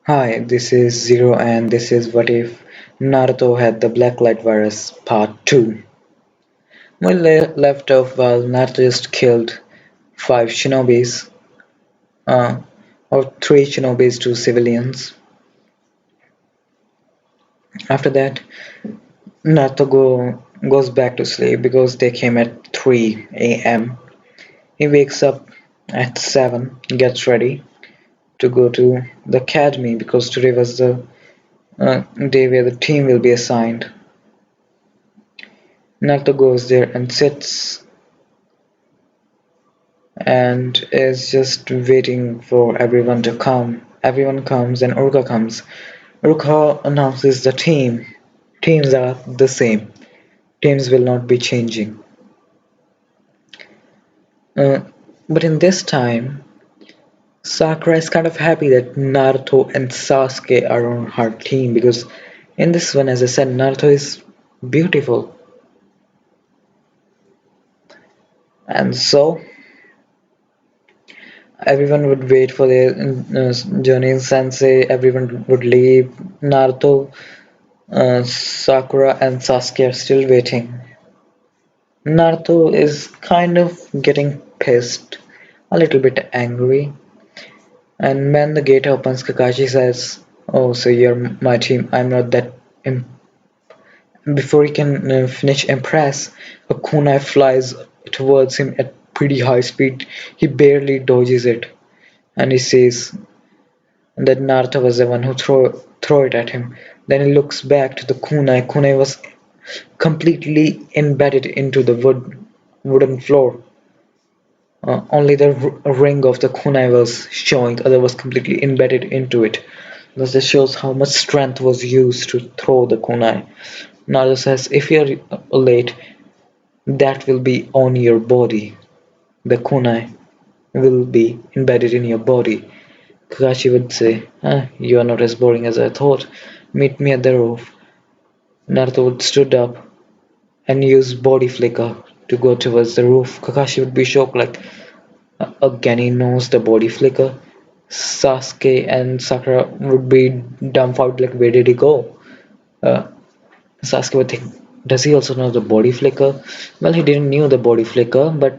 Hi, this is Zero and this is What If Naruto Had the Blacklight Virus Part 2. We left off while Naruto just killed 5 shinobis, uh, or 3 shinobis, 2 civilians. After that, goes back to sleep because they came at 3 a.m. He wakes up at 7, gets ready to go to the academy because today was the day where the team will be assigned. Naruto goes there and sits and is just waiting for everyone to come. Everyone comes and Urka comes. Urka announces the team. Teams are the same. Teams will not be changing. Uh, but in this time, Sakura is kind of happy that Naruto and Sasuke are on her team because in this one, as I said, Naruto is beautiful. And so everyone would wait for their journey. Sensei, everyone would leave. Naruto, Sakura and Sasuke are still waiting. Naruto is kind of getting pissed, a little bit angry, and when the gate opens, Kakashi says, "Oh, so you're my team. I'm not that." Im-. Before he can finish impress, a kunai flies towards him at pretty high speed. He barely dodges it, and he says that Naruto was the one who throw it at him. Then he looks back to the kunai. Kunai was completely embedded into the wooden floor. Only the ring of the kunai was showing, the other was completely embedded into it. This shows how much strength was used to throw the kunai. Naruto says, if you're late, that will be on your body. The kunai will be embedded in your body. Kakashi would say, you are not as boring as I thought. Meet me at the roof. Naruto would stood up and use body flicker to go towards the roof. Kakashi would be shocked like again he knows the body flicker. Sasuke and Sakura would be dumbfounded like where did he go? Uh, Sasuke would think does he also know the body flicker? Well he didn't knew the body flicker but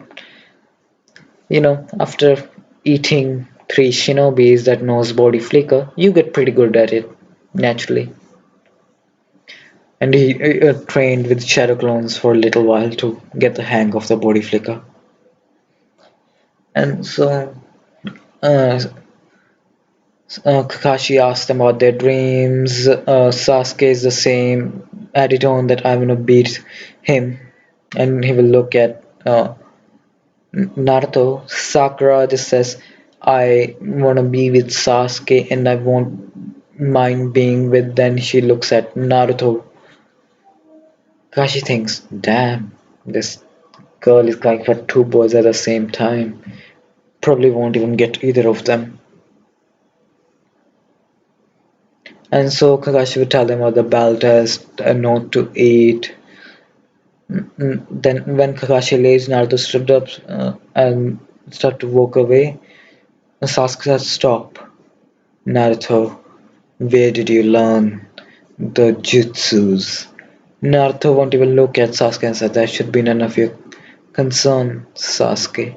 after eating 3 shinobis that knows body flicker you get pretty good at it naturally. And he trained with shadow clones for a little while to get the hang of the body flicker. And so uh, Kakashi asks them about their dreams. Sasuke is the same attitude that I'm gonna beat him, and he will look at Naruto. Sakura just says, "I wanna be with Sasuke, and I won't mind being with." Then she looks at Naruto. Kakashi thinks, "Damn, this girl is going for 2 boys at the same time. Probably won't even get either of them." And so Kakashi would tell them about the battle test, a note to eat. Then when Kakashi leaves, Naruto stood up and started to walk away. Sasuke said, "Stop, Naruto. Where did you learn the jutsus?" Naruto won't even look at Sasuke and said, "That should be none of your concern, Sasuke."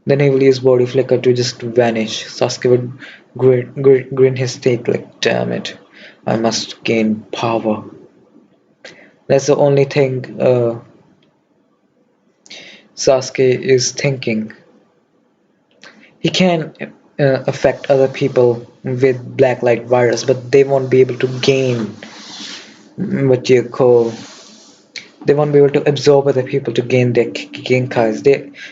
Then he will use body flicker to just vanish. Sasuke would grin his teeth like, damn it, I must gain power. That's the only thing Sasuke is thinking. He can affect other people with black light virus, but they won't be able to gain what you call. They won't be able to absorb other people to gain their Genkais.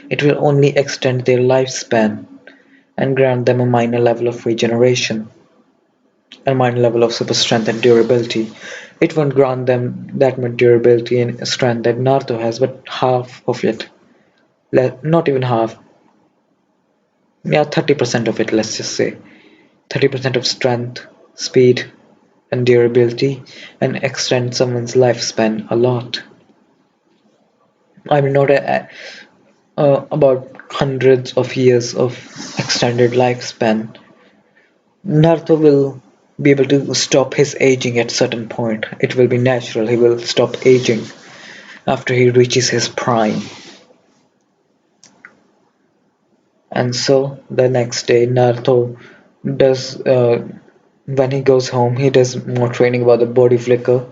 It will only extend their lifespan and grant them a minor level of regeneration. A minor level of super strength and durability. It won't grant them that much durability and strength that Naruto has, but half of it. Not even half. Yeah, 30% of it, let's just say. 30% of strength, speed, and durability, and extend someone's lifespan a lot. I mean, not about hundreds of years of extended lifespan. Naruto will. be able to stop his aging at certain point. It will be natural. He will stop aging after he reaches his prime. And so the next day, Naruto does when he goes home, he does more training about the body flicker.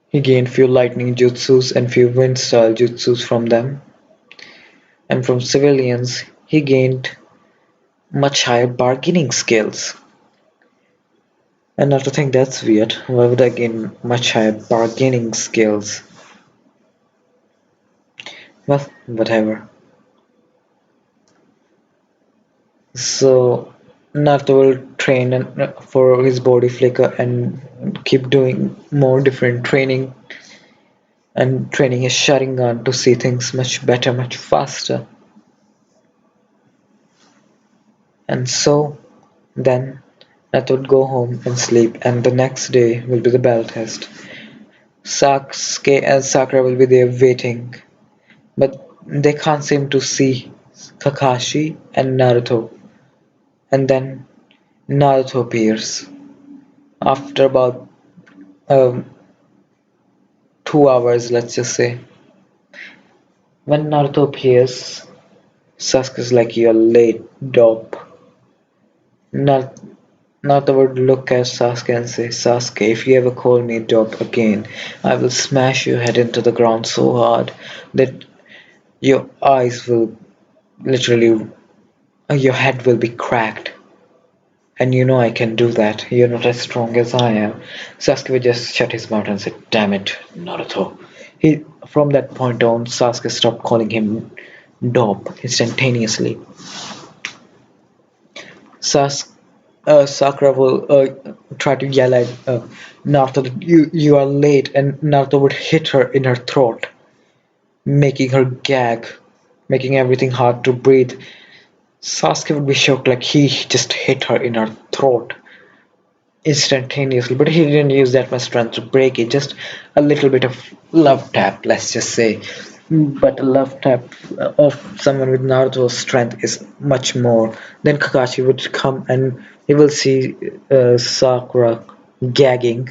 He gained few lightning jutsus and few wind style jutsus from them. And from civilians, he gained much higher bargaining skills. And Naruto think that's weird. Why would I gain much higher bargaining skills? Well, whatever. So Naruto will train for his body flicker and keep doing more different training and training his Sharingan to see things much better, much faster. And so then Naruto would go home and sleep, and the next day will be the battle test. Sasuke and Sakura will be there waiting, but they can't seem to see Kakashi and Naruto. And then Naruto appears after about um, 2 hours, let's just say. When Naruto appears, Sasuke's like, "You're late, dope." Nar- Naruto would look at Sasuke and say, "Sasuke, if you ever call me dope again, I will smash your head into the ground so hard that your eyes will literally, your head will be cracked. And you know I can do that. You're not as strong as I am." Sasuke would just shut his mouth and say, "Damn it, Naruto." From that point on, Sasuke stopped calling him dope instantaneously. Sas- Sakura will try to yell at Naruto that you are late, and Naruto would hit her in her throat, making her gag, making everything hard to breathe. Sasuke would be shocked like he just hit her in her throat instantaneously, but he didn't use that much strength to break it, just a little bit of love tap, let's just say. But a love tap of someone with Naruto's strength is much more. Then Kakashi would come and he will see Sakura gagging.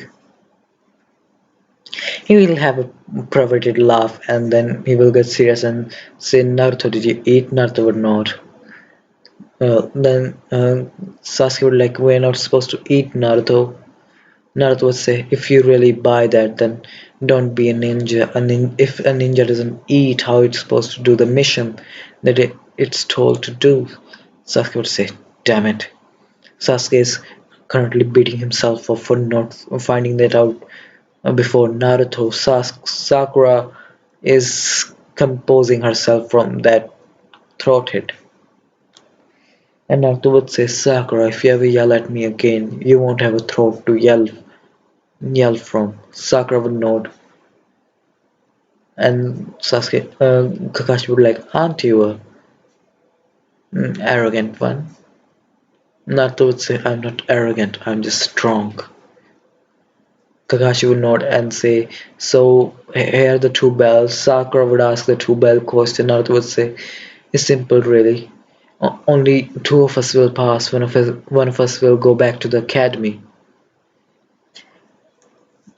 He will have a perverted laugh and then he will get serious and say, "Naruto, did you eat?" Naruto would nod. Then Sasuke would like, "We're not supposed to eat, Naruto." Naruto would say, "If you really buy that, then don't be a ninja. If a ninja doesn't eat, how it's supposed to do the mission that it's told to do?" Sasuke would say, "Damn it." Sasuke is currently beating himself up for not finding that out before Naruto. Sakura is composing herself from that throat hit. And Naruto would say, "Sakura, if you ever yell at me again, you won't have a throat to yell from." Sakura would nod, and Kakashi would like, "Aren't you a arrogant one?" Naruto would say, "I'm not arrogant, I'm just strong." Kakashi would nod and say, "So here are the two bells." Sakura would ask the two bell question. Naruto would say, "It's simple, really. Only two of us will pass. One of us will go back to the academy."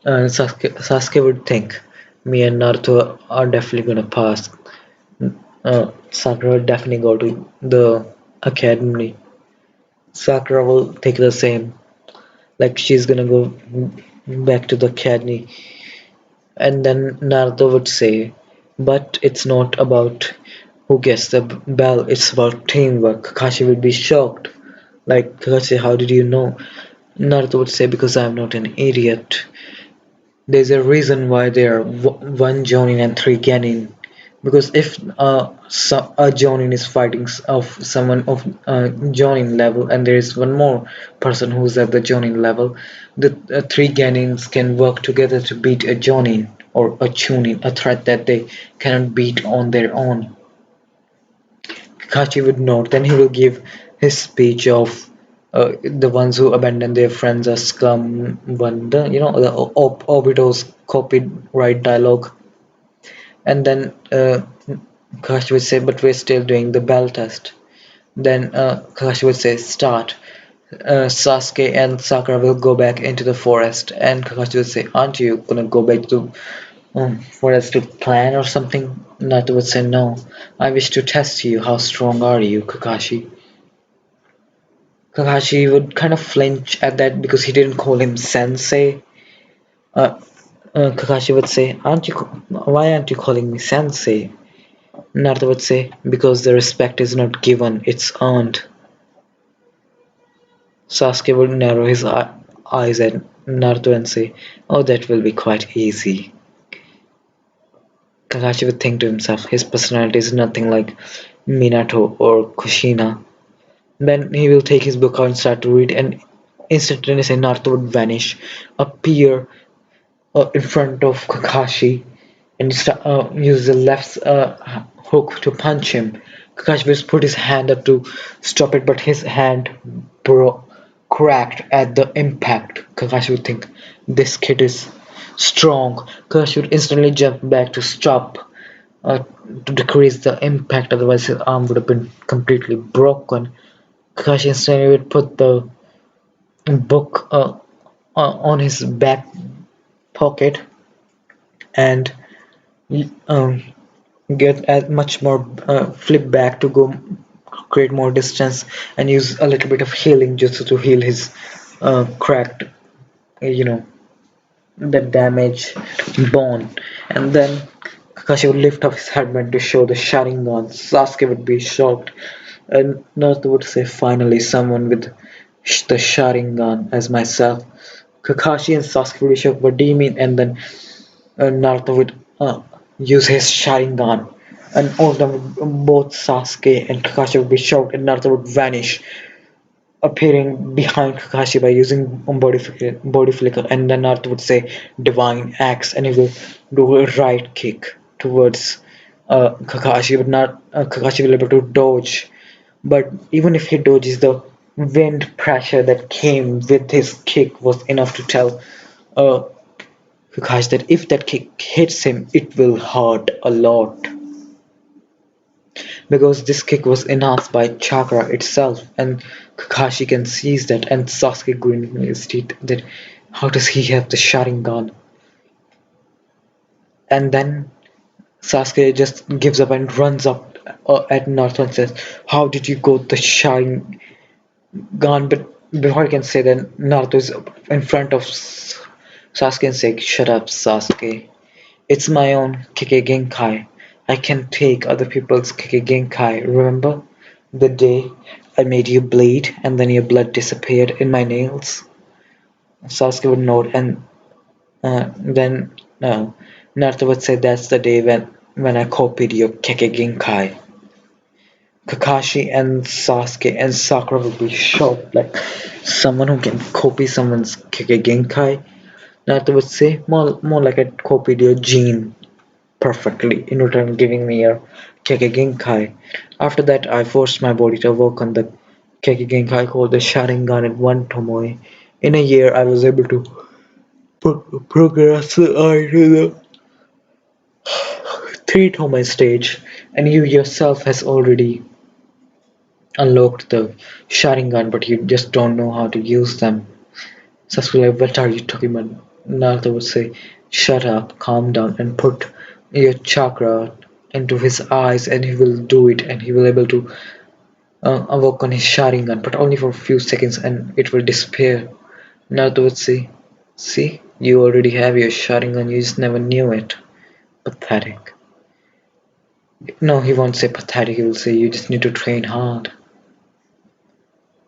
And Sasuke would think, "Me and Naruto are definitely gonna pass." Sakura will definitely go to the academy. Sakura will take the same, like she's gonna go back to the academy. And then Naruto would say, "But it's not about who gets the bell, it's about teamwork." Kakashi would be shocked. Like, "Kakashi, how did you know?" Naruto would say, "Because I'm not an idiot. There's a reason why there are one Jonin and three Genin. Because if a Jonin is fighting of someone of Jonin level, and there is one more person who's at the Jonin level, the three Genins can work together to beat a Jonin or a Chunin, a threat that they cannot beat on their own." Kakashi would note. Then he will give his speech of the ones who abandon their friends are scum. One, the Obito's copied right dialogue. And then Kakashi would say, "But we're still doing the bell test." Then Kakashi would say, "Start." Sasuke and Sakura will go back into the forest, and Kakashi will say, "Aren't you gonna go back to forest to plan or something?" Naruto would say, "No, I wish to test you. How strong are you, Kakashi?" Kakashi would kind of flinch at that because he didn't call him sensei. Uh, Kakashi would say, why aren't you calling me sensei?" Naruto would say, "Because the respect is not given, it's earned." Sasuke would narrow his eyes at Naruto and say, "Oh, that will be quite easy." Kakashi would think to himself, his personality is nothing like Minato or Kushina. Then he will take his book out and start to read, and instantaneously Naruto would vanish, appear in front of Kakashi, and use the left hook to punch him. Kakashi will put his hand up to stop it, but his hand cracked at the impact. Kakashi would think, this kid is strong. Kakashi would instantly jump back to stop, uh, to decrease the impact, otherwise his arm would have been completely broken. Kakashi instantly would put the book on his back pocket and um, get as much more flip back to go create more distance and use a little bit of healing just to heal his cracked, you know, the damaged bone. And then Kakashi would lift up his headband to show the Sharingan. Sasuke would be shocked, and Naruto would say, "Finally, someone with the Sharingan as myself." Kakashi and Sasuke would be shocked. "What do you mean?" And then Naruto would use his Sharingan, and all of them, both Sasuke and Kakashi would be shocked, and Naruto would vanish, appearing behind Kakashi by using body flicker, and then Naruto would say divine axe, and he will do a right kick towards Kakashi, but not Kakashi will be able to dodge. But even if he dodges, the wind pressure that came with his kick was enough to tell uh, Kakashi that if that kick hits him, it will hurt a lot. Because this kick was enhanced by chakra itself, and Kakashi can seize that, and Sasuke grinning his teeth that how does he have the Sharingan? And then Sasuke just gives up and runs up at Naruto and says, "How did you go the Sharingan?" But before I can say that, Naruto is in front of Sasuke and saying, "Shut up, Sasuke. It's my own Kekkei I can take other people's Kekkei. Remember the day I made you bleed and then your blood disappeared in my nails?" Sasuke would nod, and then Naruto would say, "That's the day when I copied your Kekkei." Kakashi and Sasuke and Sakura would be shocked, like someone who can copy someone's Kekkei. Naruto would say, more like I copied your gene perfectly, in return giving me a Kekkei. After that, I forced my body to work on the Kekkei called the Sharingan at one Tomoe. In a year, I was able to progress to the three Tomoe stage, and you yourself has already unlocked the Sharingan, but you just don't know how to use them. Sasuke, like, what are you talking about? Naruto would say, "Shut up, calm down, and put your chakra into his eyes, and he will do it, and he will able to work on his Sharingan, but only for a few seconds, and it will disappear." Naruto would say, "See, you already have your Sharingan, you just never knew it. Pathetic." No, he won't say pathetic, he will say, "You just need to train hard."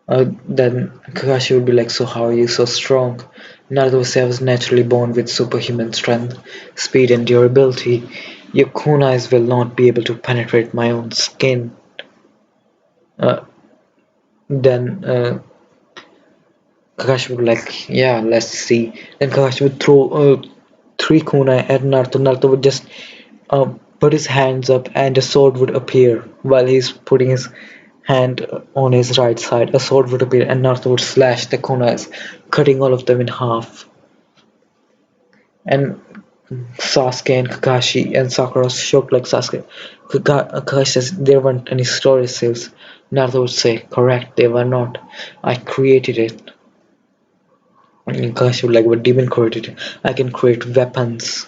Then Kakashi would be like, "So how are you so strong?" Naruto would say, "I was naturally born with superhuman strength, speed, and durability. Your kunais will not be able to penetrate my own skin." Uh, then Kakashi would be like, "Yeah, let's see." Then Kakashi would throw three kunai at Naruto. Naruto would just put his hands up, and a sword would appear while he's putting his hand on his right side. A sword would appear, and Naruto would slash the kunais, cutting all of them in half. And Sasuke and Kakashi and Sakura shocked like Sasuke. Kakashi says there weren't any story sales. Naruto would say, correct, they were not. I created it. And Kakashi would like, what demon created it? I can create weapons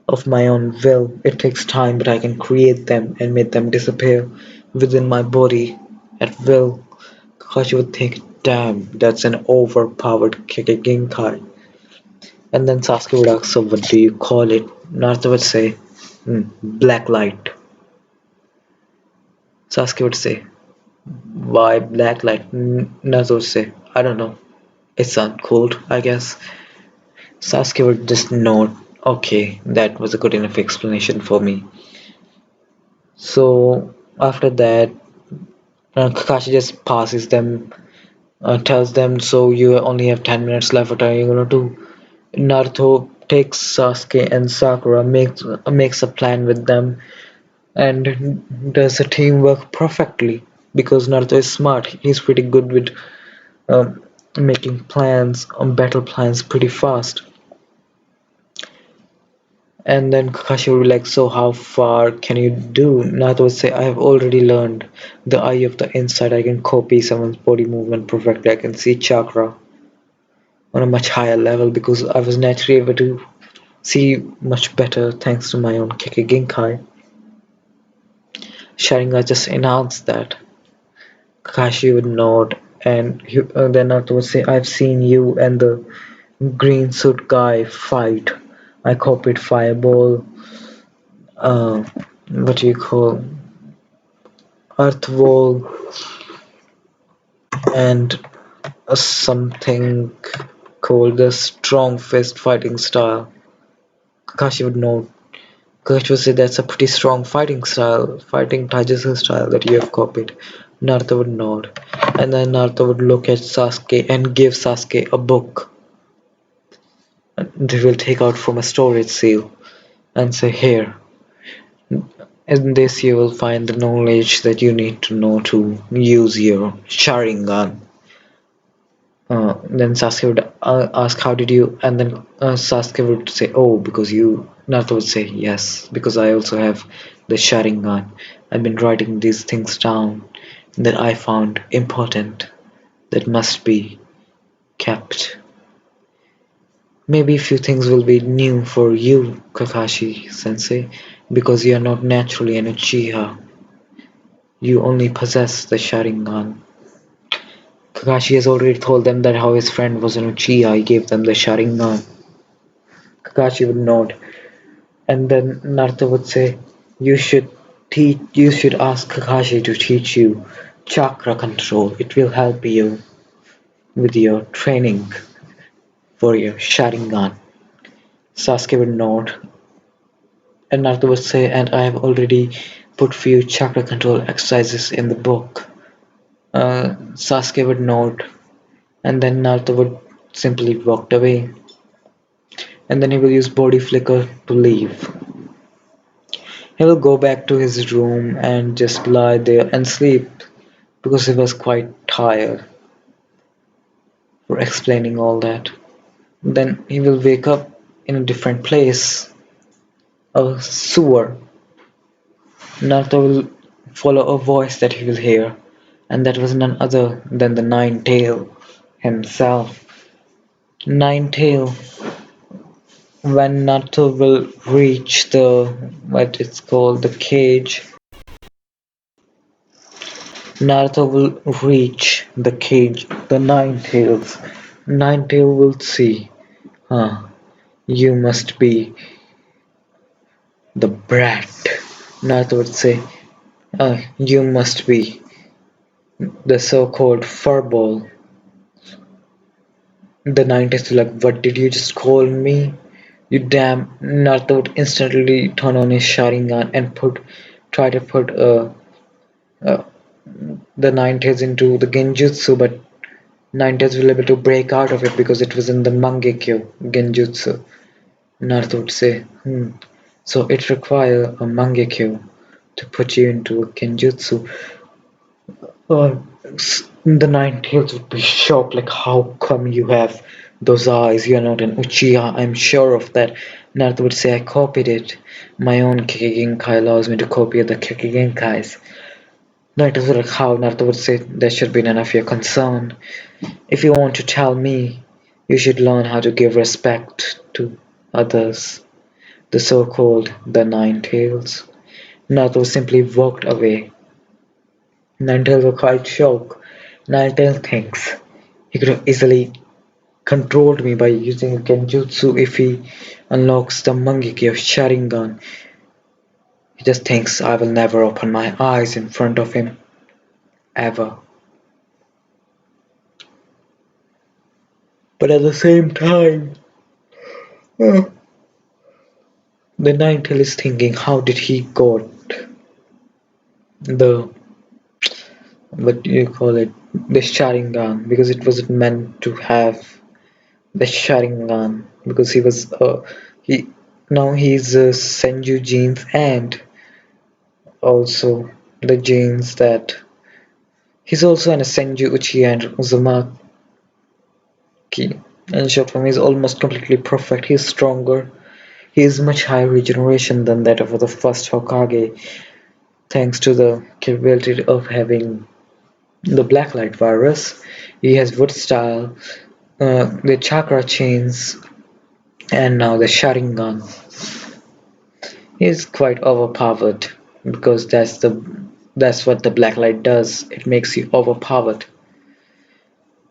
of my own will. It takes time, but I can create them and make them disappear within my body at will. Kakashi would think, damn, that's an overpowered Kekkei. And then Sasuke would ask, so what do you call it? Naruto would say, black light. Sasuke would say, why black light? Naruto would say, I don't know. It sounds cool, I guess. Sasuke would just nod, okay, that was a good enough explanation for me. So after that, Kakashi just passes them, tells them, so you only have 10 minutes left, what are you gonna do? Naruto takes Sasuke and Sakura, makes a plan with them, and does the teamwork perfectly because Naruto is smart. He's pretty good with um, making plans, battle plans pretty fast. And then Kakashi will be like, so how far can you do? Naruto would say, I have already learned the eye of the inside. I can copy someone's body movement perfectly. I can see chakra on a much higher level because I was naturally able to see much better thanks to my own Kekkei. Sharingan just enhanced that. Kakashi would nod, and then Naruto would say, I've seen you and the green suit guy fight. I copied Fireball, uh, what do you call, Earth Wall, and something called the Strong Fist fighting style. Kakashi would nod. Kakashi would say, that's a pretty strong fighting style, fighting Taijutsu style that you have copied. Naruto would nod. And then Naruto would look at Sasuke and give Sasuke a book. They will take out from a storage seal and say, here, in this you will find the knowledge that you need to know to use your Sharingan. Then Sasuke would ask, how did you? And then Sasuke would say, oh, because you. Naruto would say, yes, because I also have the Sharingan. I've been writing these things down that I found important that must be kept. Maybe a few things will be new for you, Kakashi sensei, because you are not naturally an Uchiha. You only possess the Sharingan. Kakashi has already told them that how his friend was an Uchiha, he gave them the Sharingan. Kakashi would nod, and then Naruto would say, you should ask Kakashi to teach you chakra control. It will help you with your training for your Sharingan. Sasuke would nod, and Naruto would say, and I have already put few chakra control exercises in the book. Sasuke would nod, and then Naruto would simply walk away, and then he will use body flicker to leave. He will go back to his room and just lie there and sleep because he was quite tired for explaining all that. Then he will wake up in a different place, a sewer. Naruto will follow a voice that he will hear, and that was none other than the Nine Tail himself. Nine Tail, when Naruto will reach the what it's called the cage, Naruto will reach the cage, the Nine Tails. Nine Tail will see, huh, you must be the brat. Naruto would say, you must be the so-called furball. The Nine Tails will like, what did you just call me? You damn. Naruto would instantly turn on his Sharingan and try to put uh, the Nine Tails into the Genjutsu, but Nine Tails will be able to break out of it because it was in the Mangekyo Genjutsu. Naruto would say, so it requires a Mangekyo to put you into a Genjutsu. Uh, the Nine Tails would be shocked, like, how come you have those eyes? You're not an Uchiha, I'm sure of that. Naruto would say, I copied it. My own Kekigenkai allows me to copy the Kekigenkais. Naruto would, how Naruto would say, that should be none of your concern. If you want to tell me, you should learn how to give respect to others. The so-called the Nine Tails. Naruto simply walked away. Nine-Tails were quite shocked. Nine-Tails thinks he could have easily controlled me by using Genjutsu if he unlocks the Mangekyo Sharingan. He just thinks I will never open my eyes in front of him, ever. But at the same time, uh, the Nine-Tail is thinking, how did he got the, what do you call it, the Sharingan? Because it wasn't meant to have the Sharingan. Because he was, he now he's Senju genes and also the genes that he's also an Senju Uchiha and Uzumaki. In short form, he's almost completely perfect. He's stronger. He is much higher regeneration than that of the first Hokage, thanks to the capability of having the Blacklight virus. He has wood style, the chakra chains, and now the Sharingan. He is quite overpowered because that's what the Blacklight does. It makes you overpowered.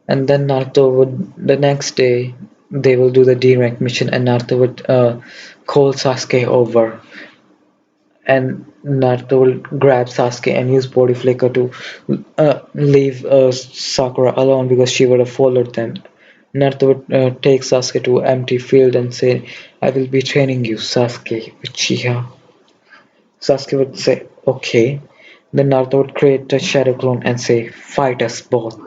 And then Naruto would the next day they will do the D-rank mission and Naruto would call Sasuke over and Naruto will grab Sasuke and use body flicker to leave Sakura alone because she would have followed them. Naruto would take Sasuke to an empty field and say, I will be training you, Sasuke Uchiha. Sasuke would say, okay. Then Naruto would create a shadow clone and say, fight us both.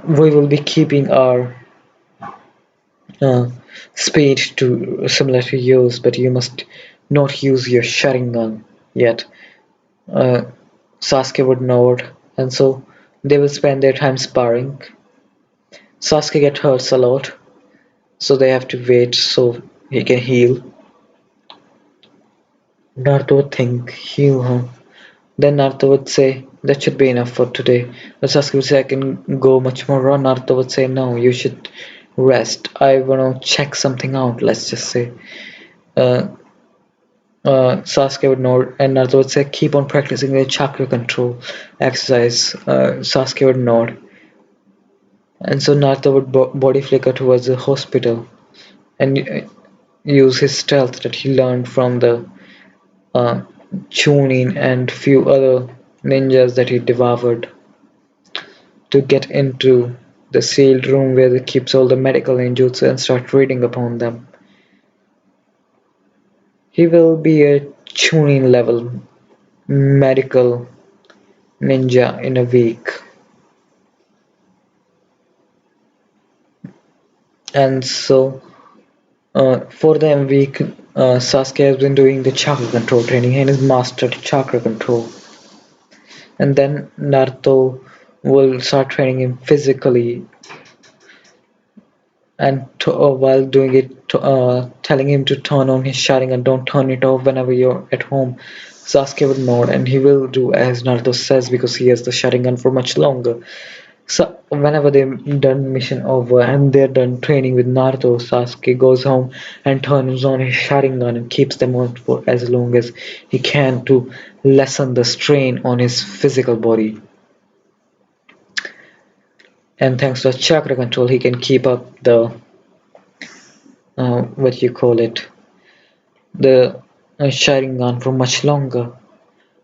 We will be keeping our uh, speed to similar to yours, but you must not use your Sharingan yet. Uh, Sasuke would nod, and so they will spend their time sparring. Sasuke gets hurt a lot, so they have to wait so he can heal. Naruto would think, heal him. Then Naruto would say, that should be enough for today. But Sasuke would say, I can go much more on. Naruto would say, no, you should rest. I want to check something out, let's just say. Uh, Sasuke would nod, and Naruto would say, keep on practicing the chakra control exercise. Sasuke would nod. And so Naruto would body flicker towards the hospital and use his stealth that he learned from the uh, Chunin and few other ninjas that he devoured to get into the sealed room where he keeps all the medical ninjutsu and start reading upon them. He will be a Chunin level medical ninja in a week. And so for the week, Sasuke has been doing the chakra control training and has mastered chakra control. And then Naruto will start training him physically and while doing it, telling him to turn on his Sharingan, don't turn it off whenever you're at home. Sasuke would nod and he will do as Naruto says because he has the Sharingan for much longer. So whenever they're done mission over and they're done training with Naruto, Sasuke goes home and turns on his Sharingan and keeps them on for as long as he can to lessen the strain on his physical body. And thanks to chakra control, he can keep up the what you call it, the Sharingan for much longer.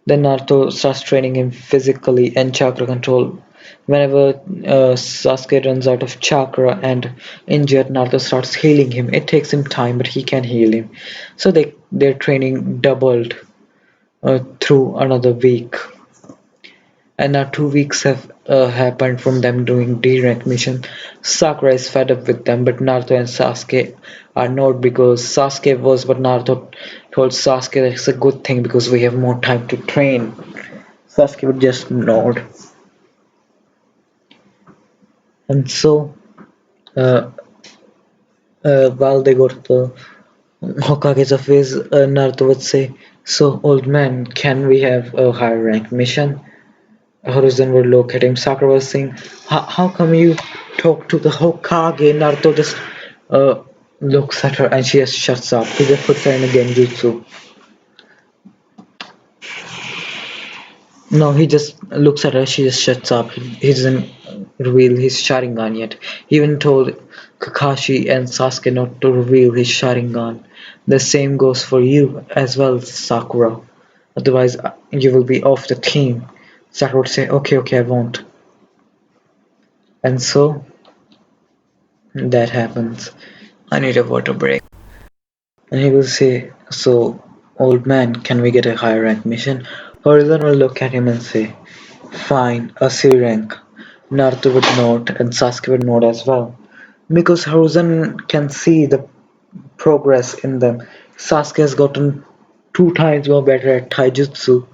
Then Naruto starts training him physically and chakra control. Whenever Sasuke runs out of chakra and injured, Naruto starts healing him. It takes him time, but he can heal him. So their training doubled through another week. And now 2 weeks have happened from them doing D-rank mission. Sakura is fed up with them, but Naruto and Sasuke are not because Sasuke was what Naruto told Sasuke that it's a good thing because we have more time to train. Sasuke would just nod. And so, uh, while they go to the Hokage's face, Naruto would say, "So, old man, can we have a higher rank mission?" Horizon would look at him. Sakura was saying, how come you talk to the Hokage? Naruto just uh, looks at her and she just shuts up. He just puts her in a genjutsu. No, he just looks at her, she just shuts up. He doesn't reveal his Sharingan yet. He even told Kakashi and Sasuke not to reveal his Sharingan. The same goes for you as well, Sakura. Otherwise, you will be off the team. Sakura would say, okay, okay, I won't. And so, that happens. I need a water break. And he will say, so, old man, can we get a higher rank mission? Horizon will look at him and say, fine, a C rank. Naruto would nod and Sasuke would nod as well. Because Horizon can see the progress in them. Sasuke has gotten 2 times more better at taijutsu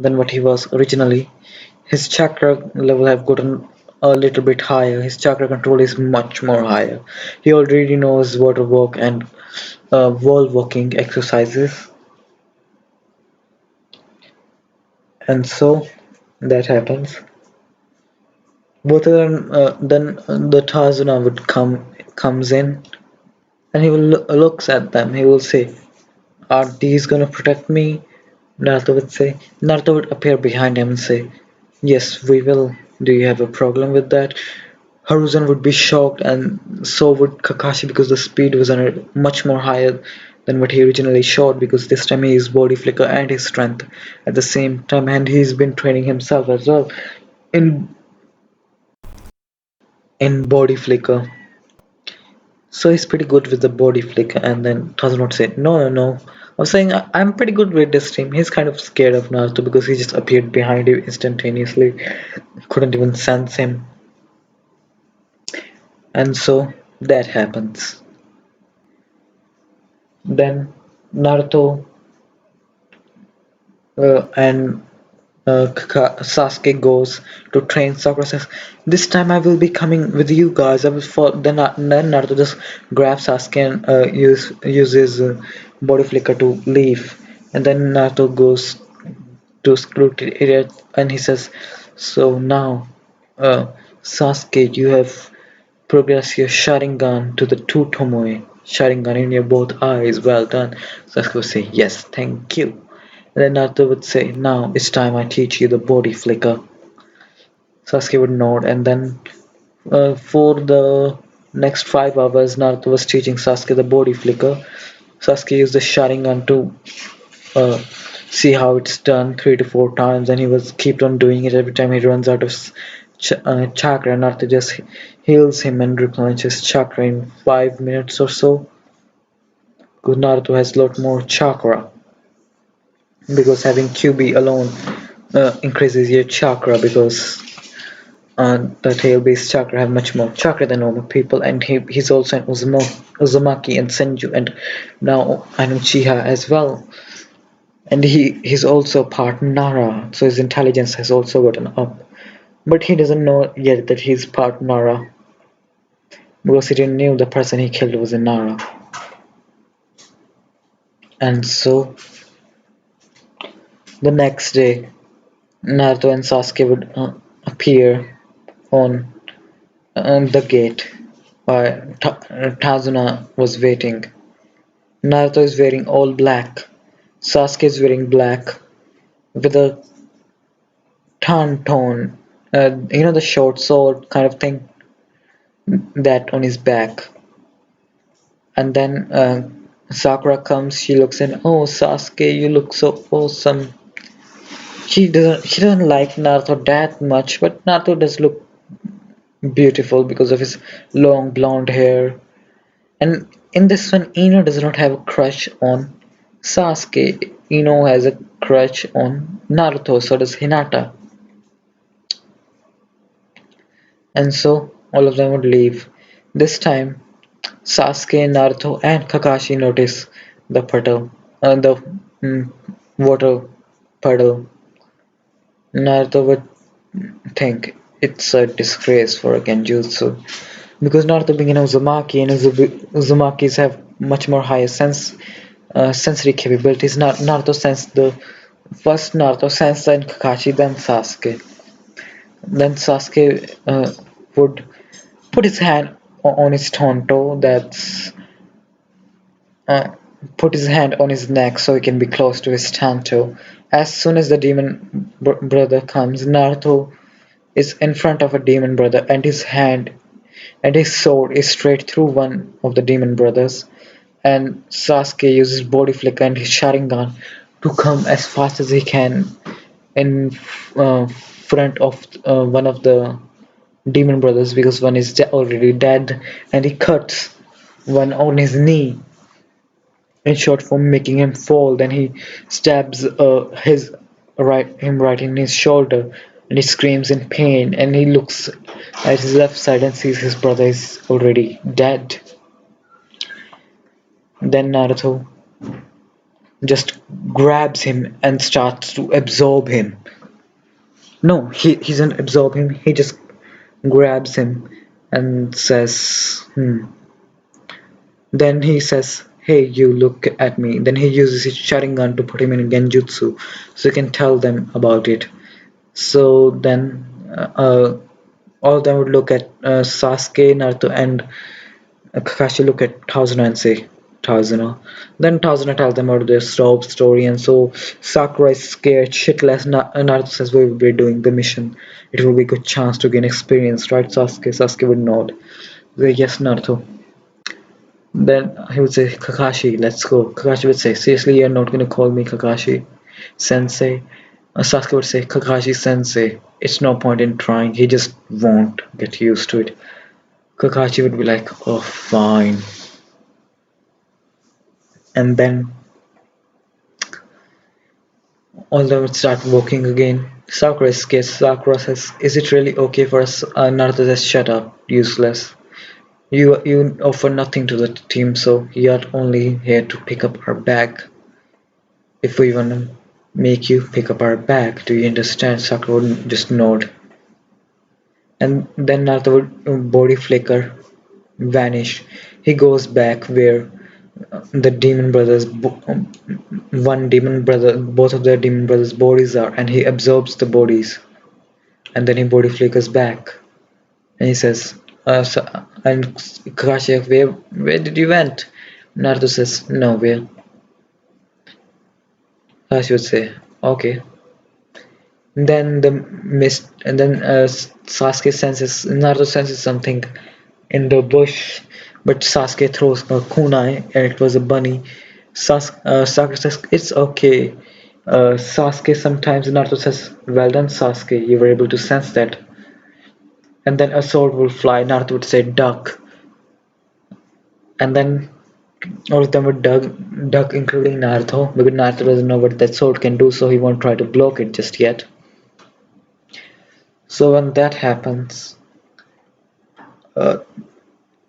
than what he was originally. His chakra level have gotten a little bit higher. His chakra control is much more higher. He already knows water walk and wall walking exercises, and so that happens. Both of them, then the Tarzana would comes in, and he will looks at them. He will say, "Are these gonna protect me?" Naruto would say. Naruto would appear behind him and say, "Yes, we will. Do you have a problem with that?" Haruzen would be shocked, and so would Kakashi because the speed was much more higher than what he originally showed. Because this time he used body flicker and his strength at the same time, and he's been training himself as well in body flicker. So he's pretty good with the body flick, and then Tazunot said, no, no, no. I was saying I'm pretty good with this team. He's kind of scared of Naruto because he just appeared behind him instantaneously. Couldn't even sense him. And so that happens. Then Naruto and Sasuke goes to train. Sakura says, "This time I will be coming with you guys. I will fall." Then Naruto just grabs Sasuke and uses body flicker to leave. And then Naruto goes to scrutiny area and he says, "So now, uh, Sasuke, you have progressed your Sharingan to the two Tomoe Sharingan in your both eyes. Well done." Sasuke will say, "Yes, thank you." And then Naruto would say, "Now it's time I teach you the body flicker." Sasuke would nod, and then for the next 5 hours, Naruto was teaching Sasuke the body flicker. Sasuke used the Sharingan to uh, see how it's done 3 to 4 times, and he was keep on doing it every time he runs out of chakra. Naruto just heals him and replenishes chakra in 5 minutes or so. Because Naruto has a lot more chakra. Because having QB alone increases your chakra because the tail-based chakra have much more chakra than normal people, and he's also an Uzumaki and Senju, and now an Uchiha as well. And he's also part Nara, so his intelligence has also gotten up. But he doesn't know yet that he's part Nara because he didn't knew the person he killed was a Nara. And so the next day, Naruto and Sasuke would appear on the gate while Tazuna was waiting. Naruto is wearing all black. Sasuke is wearing black with a tan tone, the short sword kind of thing, that on his back. And then Sakura comes, she looks in, oh Sasuke, you look so awesome. She doesn't like Naruto that much, but Naruto does look beautiful because of his long blonde hair. And in this one, Ino does not have a crush on Sasuke. Ino has a crush on Naruto, so does Hinata. And so all of them would leave. This time, Sasuke, Naruto, and Kakashi notice the puddle, the mm, water puddle. Naruto would think it's a disgrace for a genjutsu because Naruto being an Uzumaki and Uzumakis have much more higher sensory capabilities. Naruto sensed the first Naruto sensed then Kakashi, then Sasuke. Then Sasuke would put his hand on his tonto, that's uh, put his hand on his neck so he can be close to his tonto. As soon as the demon brother comes, Naruto is in front of a demon brother, and his hand and his sword is straight through one of the demon brothers. And Sasuke uses body flick and his Sharingan to come as fast as he can in front of one of the demon brothers, because one is already dead, and he cuts one on his knee in short form, making him fall. Then he stabs him right in his shoulder, and he screams in pain. And he looks at his left side and sees his brother is already dead. Then Naruto just grabs him and starts to absorb him. No, he doesn't absorb him. He just grabs him and says, "Hmm." Then he says, "Hey, you look at me." Then he uses his Sharingan to put him in Genjutsu, so he can tell them about it. So then all of them would look at Sasuke, Naruto, and Kakashi look at Tazuna and say, "Tazuna." Then Tazuna tells them about their story, and so Sakura is scared shitless. Naruto says, "We will be doing the mission. It will be a good chance to gain experience, right, Sasuke?" Sasuke would nod. Say, "Yes, Naruto." Then he would say, "Kakashi, let's go." Kakashi would say, "Seriously, you're not gonna call me Kakashi Sensei?" Sasuke would say, "Kakashi Sensei, it's no point in trying, he just won't get used to it." Kakashi would be like, "Oh, fine." And then all of them would start walking again. Sakura is scared. Sakura says, "Is it really okay for us?" Naruto says, "Shut up, useless. You offer nothing to the team, so you're only here to pick up our bag. If we wanna make you pick up our bag, do you understand?" Sakura would just nod. And then Naruto would body flicker, vanish. He goes back where the demon brothers, one demon brother, both of their demon brothers' bodies are, and he absorbs the bodies. And then he body flickers back, and he says, and Kakashi, where did you went?" Naruto says, "Nowhere." Kakashi would say, "Okay." Then the mist, and then Naruto senses something in the bush, but Sasuke throws a kunai, and it was a bunny. Sakura says, "It's okay." Sasuke sometimes Naruto says, "Well done, Sasuke. You were able to sense that." And then a sword will fly. Naruto would say, "Duck," and then all of them would duck, including Naruto, because Naruto doesn't know what that sword can do, so he won't try to block it just yet. So when that happens, uh,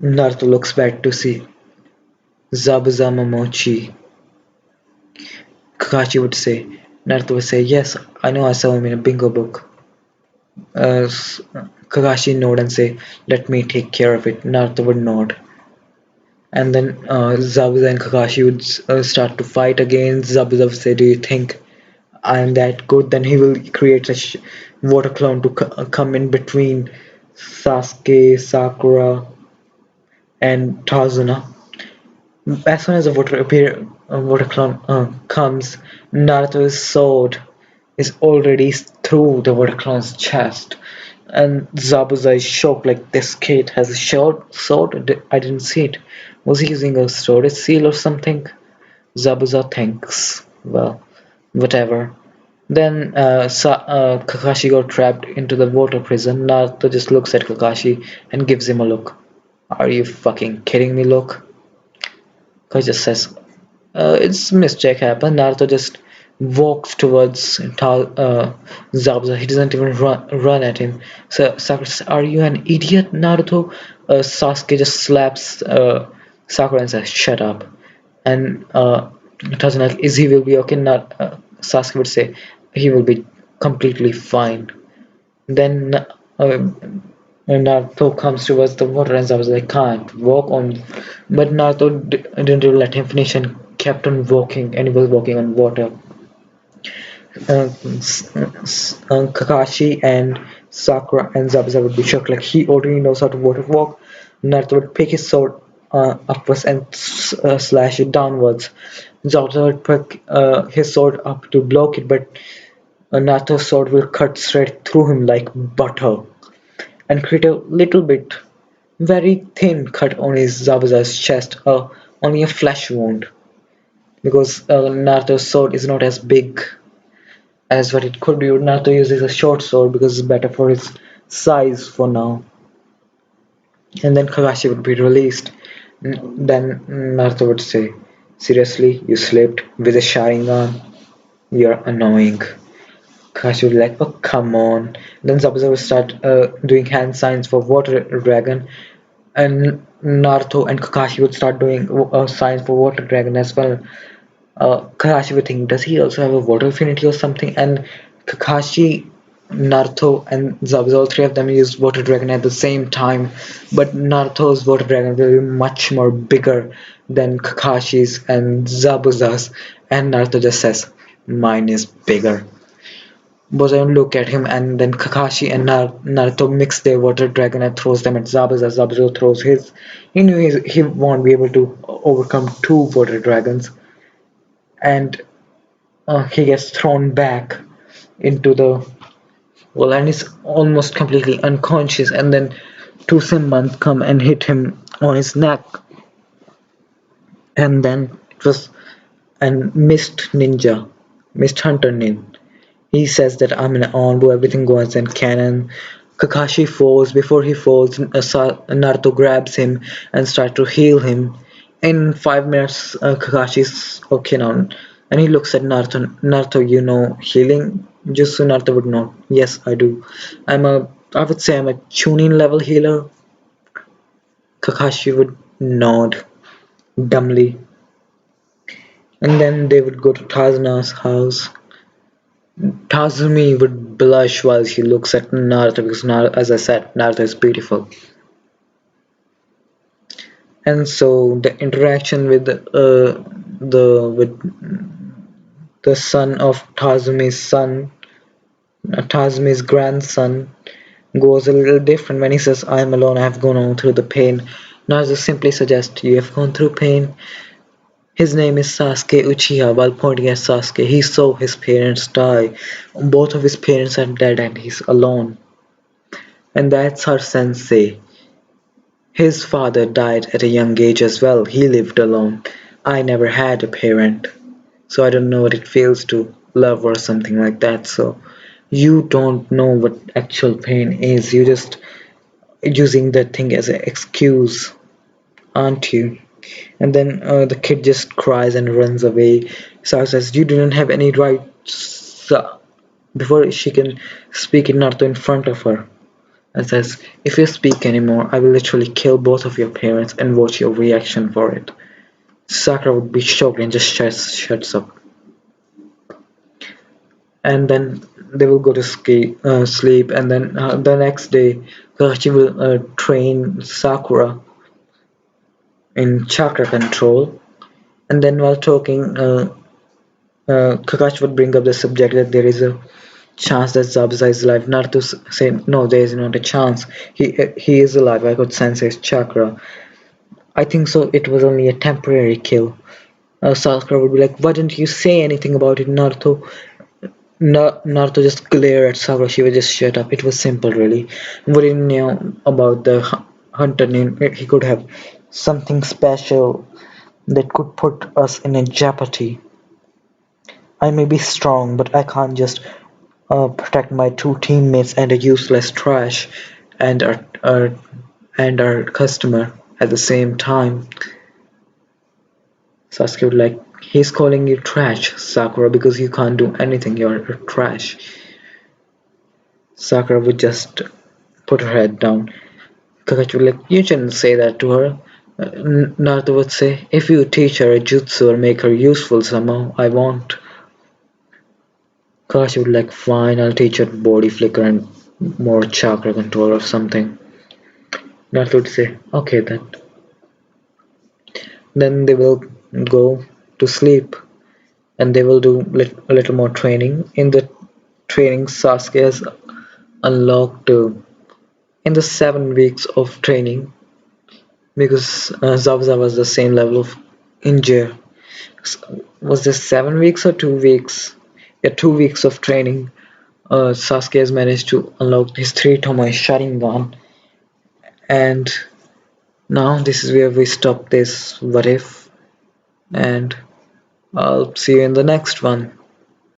Naruto looks back to see Zabuza Momochi. Kakashi would say. Naruto would say, "Yes, I know, I saw him in a bingo book." Uh, Kakashi nod and say, "Let me take care of it." Naruto would nod. And then Zabuza and Kakashi would start to fight again. Zabuza would say, "Do you think I am that good?" Then he will create a water clone to come in between Sasuke, Sakura, and Tazuna. As soon as the water clone comes, Naruto's sword is already through the water clone's chest, and Zabuza is shocked. Like, this kid has a sword. I didn't see it. Was he using a storage seal or something? Zabuza thinks, well, whatever. Then Kakashi got trapped into the water prison. Naruto just looks at Kakashi and gives him a look. "Are you fucking kidding me?" Look. Kakashi just says, "It's mistake happened." Naruto just walks towards Zabuza. He doesn't even run at him. So Sakura says, "Are you an idiot, Naruto?" Sasuke just slaps Sakura and says, "Shut up." And Tazuna, like, "Is he will be okay?" Not Sasuke would say, "He will be completely fine." Then And Naruto comes towards the water and Zabuza like can't walk on, but Naruto didn't really let him finish and kept on walking, and he was walking on water. Kakashi and Sakura and Zabuza would be shocked, like he already knows how to water walk. Naruto would pick his sword upwards and slash it downwards. Zabuza would pick his sword up to block it, but Naruto's sword will cut straight through him like butter and create a little bit, very thin cut on his Zabuza's chest, only a flesh wound, because Naruto's sword is not as big as what it could be. Naruto uses a short sword because it's better for his size for now. And then Kakashi would be released. Then Naruto would say, "Seriously, you slept with a Sharingan? You're annoying." Kakashi would be like, "Oh, come on." Then Zabuza would start doing hand signs for Water Dragon, and Naruto and Kakashi would start doing signs for Water Dragon as well. Kakashi would think, does he also have a water affinity or something? And Kakashi, Naruto, and Zabuza, all three of them use Water Dragon at the same time. But Naruto's Water Dragon will be much more bigger than Kakashi's and Zabuza's. And Naruto just says, mine is bigger. Both look at him, and then Kakashi and Naruto mix their Water Dragon and throws them at Zabuza. Zabuza throws his. He knew he won't be able to overcome two Water Dragons. And he gets thrown back into the well, and is almost completely unconscious, and then two Simbans come and hit him on his neck, and then it was and Mist Hunter Nin. He says that I'm an on, do everything goes in canon. Kakashi falls. Before he falls, Naruto grabs him and starts to heal him. In 5 minutes, Kakashi's okay now. And he looks at Naruto. Naruto, you know healing? Jutsu Naruto would know. Yes, I do. I would say I'm a Chunin level healer. Kakashi would nod dumbly. And then they would go to Tazuna's house. Tazumi would blush while she looks at Naruto because, as I said, Naruto is beautiful. And so the interaction with the son of Tazumi's son, Tazumi's grandson, goes a little different when he says, "I am alone. I have gone on through the pain." Naruto simply suggests, "You have gone through pain." His name is Sasuke Uchiha. While pointing at Sasuke, he saw his parents die. Both of his parents are dead, and he's alone. And that's her sensei. His father died at a young age as well. He lived alone. I never had a parent, so I don't know what it feels to love or something like that. So you don't know what actual pain is. You just using that thing as an excuse, aren't you? And then the kid just cries and runs away. Sao says, "You didn't have any rights." Before she can speak it Naruto in front of her and says, "If you speak anymore, I will literally kill both of your parents and watch your reaction for it." Sakura would be shocked and just shuts up. And then they will go to sleep, and then the next day, Kakashi will train Sakura in chakra control. And then while talking, Kakashi would bring up the subject that there is a chance that Zabuza is alive. Naruto said, "No, there is not a chance. He is alive. I could sense his chakra." I think so. It was only a temporary kill. Sakura would be like, "Why didn't you say anything about it, Naruto?" Naruto just glared at Sakura. She would just shut up. It was simple, really. What he knew about the hunter name, he could have something special that could put us in a jeopardy. I may be strong, but I can't just protect my two teammates and a useless trash and our customer at the same time. Sasuke would like, he's calling you trash, Sakura, because you can't do anything, you're trash. Sakura would just put her head down. Kakashi would like, you shouldn't say that to her. Naruto would say, if you teach her a jutsu or make her useful somehow, I won't. Kakashi would like, fine, I'll teach her body flicker and more chakra control or something. Naruto would say, okay then. Then they will go to sleep and they will do a little more training. In the training, Sasuke has unlocked in the 7 weeks of training because Zabuza was the same level of injury. Was this 7 weeks or 2 weeks? Yeah, 2 weeks of training. Sasuke has managed to unlock his three Tomoe Sharingan, and now this is where we stop this what if, and I'll see you in the next one.